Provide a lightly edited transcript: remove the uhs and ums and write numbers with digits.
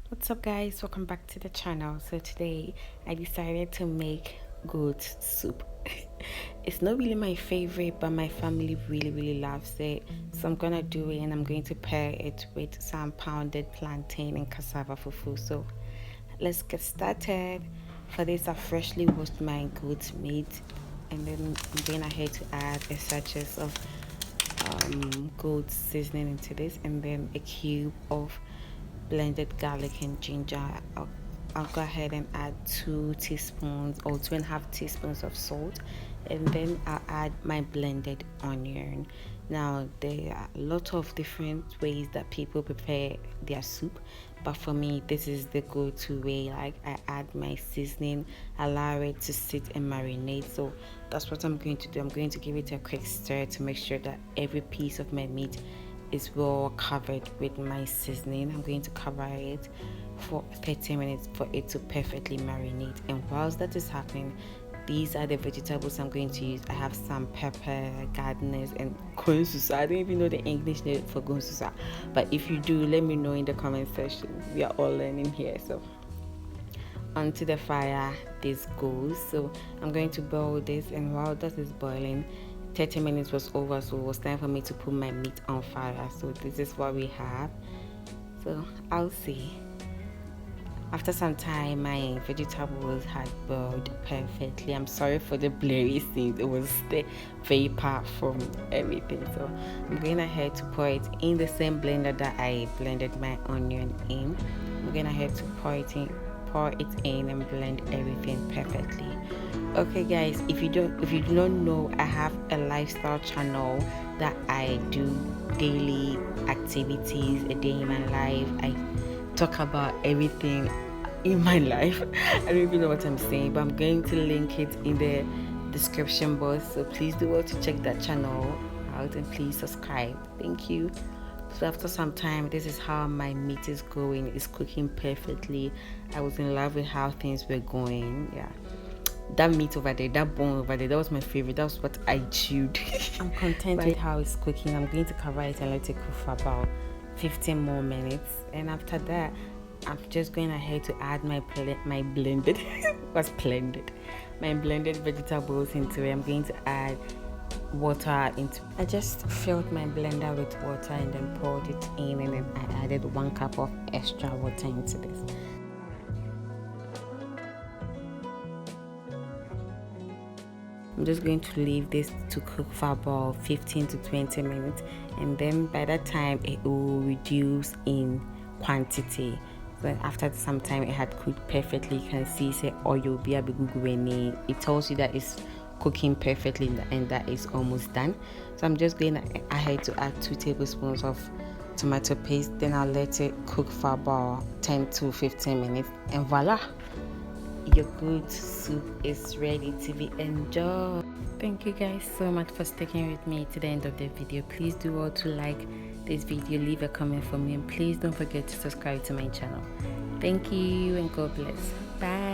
What's up guys, welcome back to the channel. So today I decided to make goat soup. It's not really my favorite, but my family really loves it, so I'm gonna do it, and I'm going to pair it with some pounded plantain and cassava fufu. So let's get started. For this I freshly washed my goat meat, and then I'm going ahead to add a sachet of goat seasoning into this, and then a cube of blended garlic and ginger. I'll go ahead and add 2 teaspoons or 2.5 teaspoons of salt, and then I'll add my blended onion. Now there are a lot of different ways that people prepare their soup, but for me this is the go-to way. Like, I add my seasoning, allow it to sit and marinate. So that's what I'm going to do. I'm going to give it a quick stir to make sure that every piece of my meat is well covered with my seasoning. I'm going to cover it for 30 minutes for it to perfectly marinate. And whilst that is happening, these are the vegetables I'm going to use. I have some pepper, gardeners, and Koonsuasaa. I don't even know the English name for Koonsuasaa, but if you do, let me know in the comment section. We are all learning here. So onto the fire this goes. So I'm going to boil this, and while that is boiling, 30 minutes was over, so it was time for me to put my meat on fire. So this is what we have. So I'll see. After some time, my vegetables had boiled perfectly. I'm sorry for the blurry scenes. It was the vapor from everything. So I'm going ahead to pour it in the same blender that I blended my onion in. I'm going ahead to pour it in and blend everything perfectly. Okay guys, if you do not know, I have a lifestyle channel that I do daily activities, a day in my life. I talk about everything in my life. I don't even know what I'm saying, but I'm going to link it in the description box, so please do well to check that channel out, and please subscribe. Thank you. So after some time, this is how my meat is going. It's cooking perfectly. I was in love with how things were going. Yeah, that meat over there, that bone over there, that was my favorite. That was what I chewed. I'm content with how it's cooking. I'm going to cover it and let it cook for about 15 more minutes, and after that I'm just going ahead to add my blended my blended vegetables into it. I'm going to add water into. I just filled my blender with water and then poured it in, and then I added 1 cup of extra water into this. I'm just going to leave this to cook for about 15 to 20 minutes, and then by that time it will reduce in quantity. So after some time it had cooked perfectly. You can see say oil be a big. It tells you that it's cooking perfectly and that is almost done. So I'm just going ahead to add 2 tablespoons of tomato paste. Then I'll let it cook for about 10 to 15 minutes, and voila, your good soup is ready to be enjoyed. Thank you guys so much for sticking with me to the end of the video. Please do all to like this video, leave a comment for me, and please don't forget to subscribe to my channel. Thank you and God bless. Bye.